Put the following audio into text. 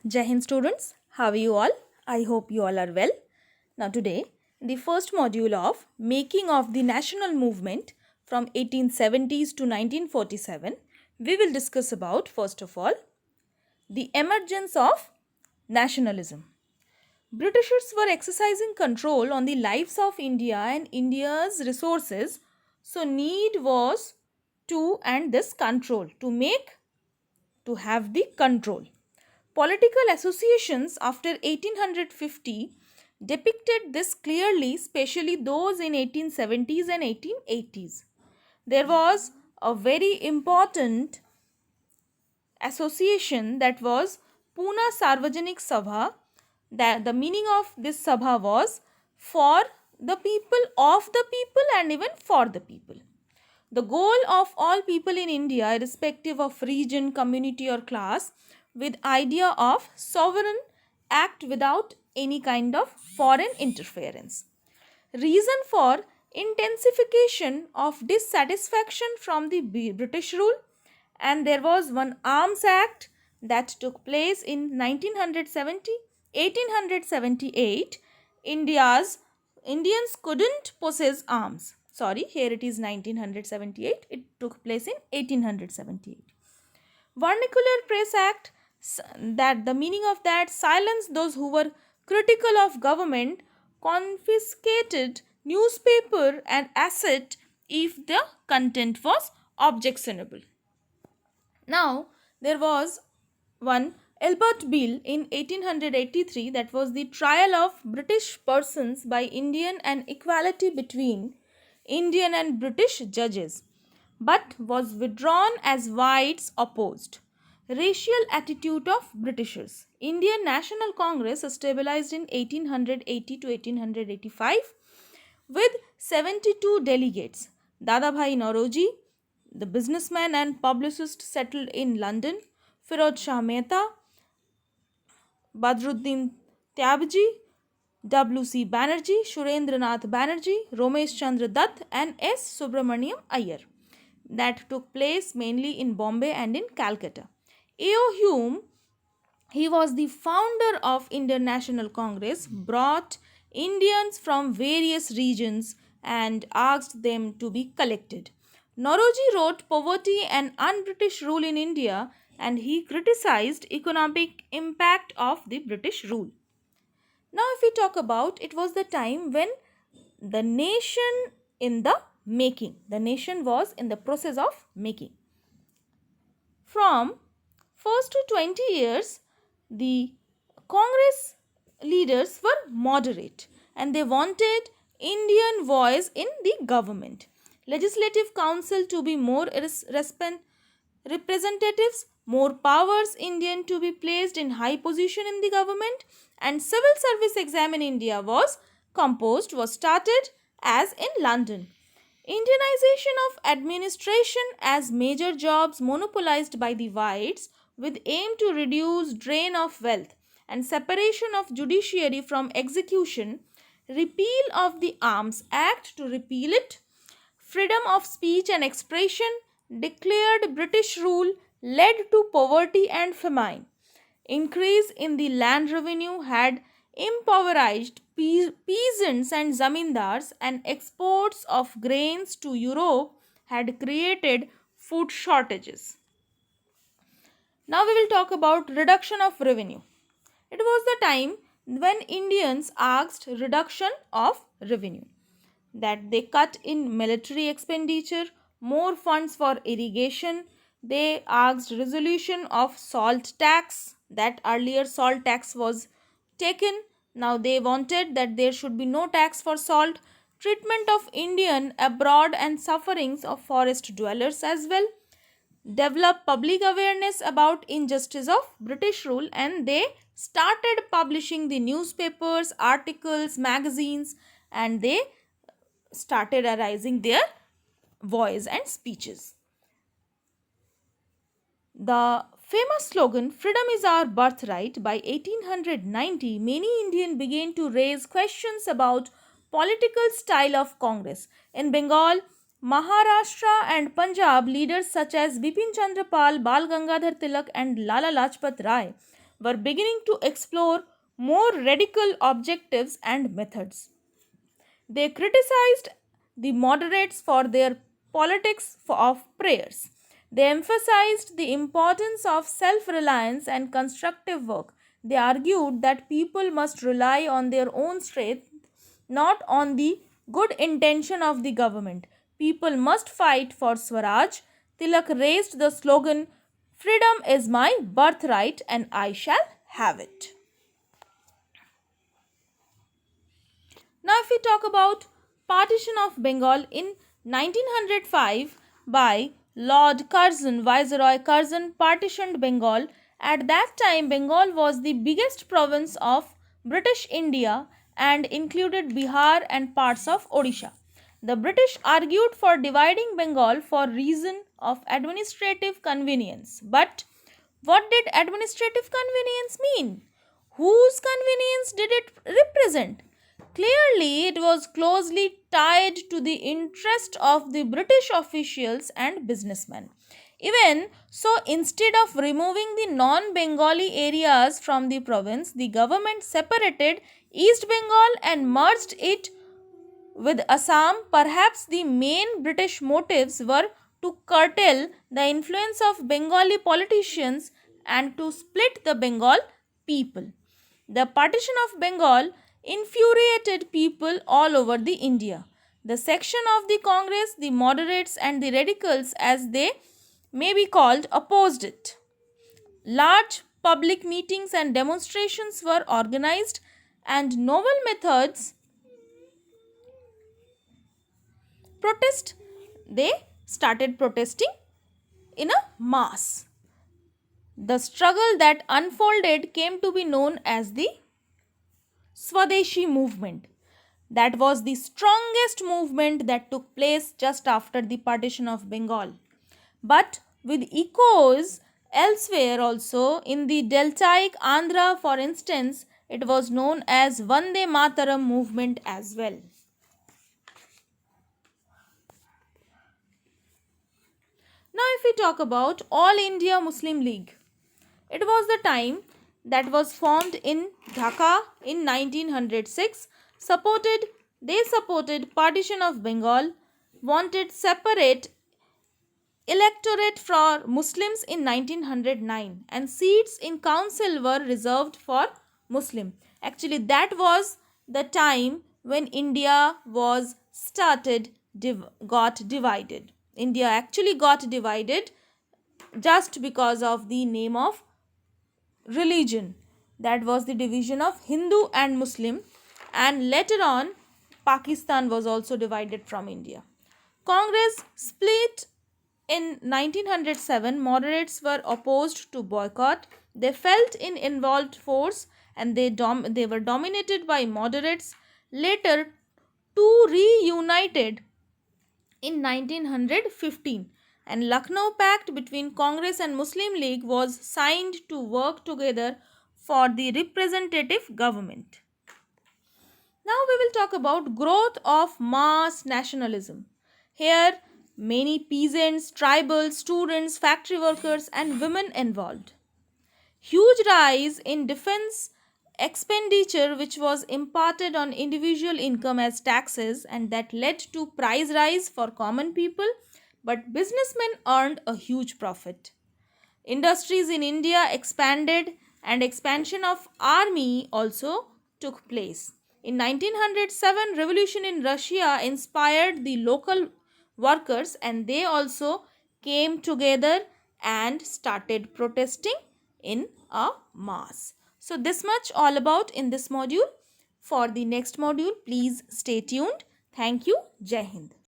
Jai Hind students, how are you all? I hope you all are well. Now today, the first module of Making of the National Movement from 1870s to 1947, we will discuss about first of all the emergence of nationalism. Britishers were exercising control on the lives of India and India's resources, so need was to and this control to have the control. Political associations after 1850 depicted this clearly, especially those in 1870s and 1880s. There was a very important association that was Pune Sarvajanik Sabha. That the meaning of this Sabha was for the people, of the people, and even for the people. The goal of all people in India, irrespective of region, community, or class, with idea of sovereign act without any kind of foreign interference. Reason for intensification of dissatisfaction from the British rule, and there was one Arms Act that took place in 1878. Indians couldn't possess arms. Sorry, here it is 1978. It took place in 1878. Vernacular Press Act, that the meaning of that, silenced those who were critical of government, confiscated newspaper and asset if the content was objectionable. Now, there was one Albert Bill in 1883, that was the trial of British persons by Indian and equality between Indian and British judges, but was withdrawn as Whites opposed. Racial attitude of Britishers. Indian National Congress stabilized in 1880 to 1885 with 72 delegates. Dadabhai Nauroji, the businessman and publicist, settled in London. Firod Shah Mehta, Badruddin Tyabji, W.C. Banerjee, Surendranath Banerjee, Romesh Chandra Dutt, and S. Subramaniam Iyer. That took place mainly in Bombay and in Calcutta. A.O. Hume, he was the founder of Indian National Congress, brought Indians from various regions and asked them to be collected. Nauroji wrote Poverty and Un-British Rule in India, and he criticized economic impact of the British rule. Now if we talk about, it was the time when the nation in the making, the nation was in the process of making. From first to 20 years, the Congress leaders were moderate and they wanted Indian voice in the government. Legislative council to be more representatives, more powers Indian to be placed in high position in the government, and civil service exam in India was started as in London. Indianization of administration as major jobs monopolized by the whites with aim to reduce drain of wealth and separation of judiciary from execution, repeal of the Arms Act to repeal it, freedom of speech and expression, declared British rule led to poverty and famine. Increase in the land revenue had impoverished peasants and zamindars, and exports of grains to Europe had created food shortages. Now we will talk about reduction of revenue. It was the time when Indians asked reduction of revenue, that they cut in military expenditure, more funds for irrigation. They asked resolution of salt tax, that earlier salt tax was taken. Now they wanted that there should be no tax for salt. Treatment of Indian abroad and sufferings of forest dwellers as well. Develop public awareness about injustice of British rule, and they started publishing the newspapers, articles, magazines, and they started arising their voice and speeches. The famous slogan "Freedom is our birthright" by 1890, many Indians began to raise questions about political style of Congress. In Bengal, Maharashtra and Punjab, leaders such as Bipin Chandra Pal, Bal Gangadhar Tilak and Lala Lajpat Rai were beginning to explore more radical objectives and methods. They criticized the moderates for their politics of prayers. They emphasized the importance of self reliance and constructive work. They argued that people must rely on their own strength, not on the good intention of the government. People must fight for Swaraj. Tilak raised the slogan, "Freedom is my birthright and I shall have it." Now, if we talk about partition of Bengal in 1905 by Lord Curzon, Viceroy Curzon partitioned Bengal. At that time, Bengal was the biggest province of British India and included Bihar and parts of Odisha. The British argued for dividing Bengal for reason of administrative convenience. But what did administrative convenience mean? Whose convenience did it represent? Clearly, it was closely tied to the interest of the British officials and businessmen. Even so, instead of removing the non Bengali areas from the province, the government separated East Bengal and merged it with Assam. Perhaps the main British motives were to curtail the influence of Bengali politicians and to split the Bengal people. The partition of Bengal infuriated people all over the India. The section of the Congress, the moderates and the radicals as they may be called, opposed it. Large public meetings and demonstrations were organized and novel methods protest they started protesting in a mass. The struggle that unfolded came to be known as the Swadeshi movement. That was the strongest movement that took place just after the partition of Bengal. But with echoes elsewhere also, in the deltaic Andhra, for instance, it was known as Vande Mataram movement as well. Now, if we talk about All India Muslim League, it was the time that was formed in Dhaka in 1906. They supported partition of Bengal, wanted separate electorate for Muslims in 1909, and seats in council were reserved for Muslim. Actually, that was the time when India was got divided. India actually got divided just because of the name of religion. That was the division of Hindu and Muslim, and later on Pakistan was also divided from India. Congress split in 1907. Moderates were opposed to boycott. They felt in involved force and they were dominated by moderates. Later, two reunited in 1915, and Lucknow Pact between Congress and Muslim League was signed to work together for the representative government. Now we will talk about growth of mass nationalism. Here, many peasants, tribals, students, factory workers and women involved. Huge rise in defense expenditure which was imparted on individual income as taxes, and that led to price rise for common people, but businessmen earned a huge profit. Industries in India expanded and expansion of army also took place. In 1907, revolution in Russia inspired the local workers and they also came together and started protesting in a mass. So this much all about in this module. For the next module, please stay tuned. Thank you. Jai Hind.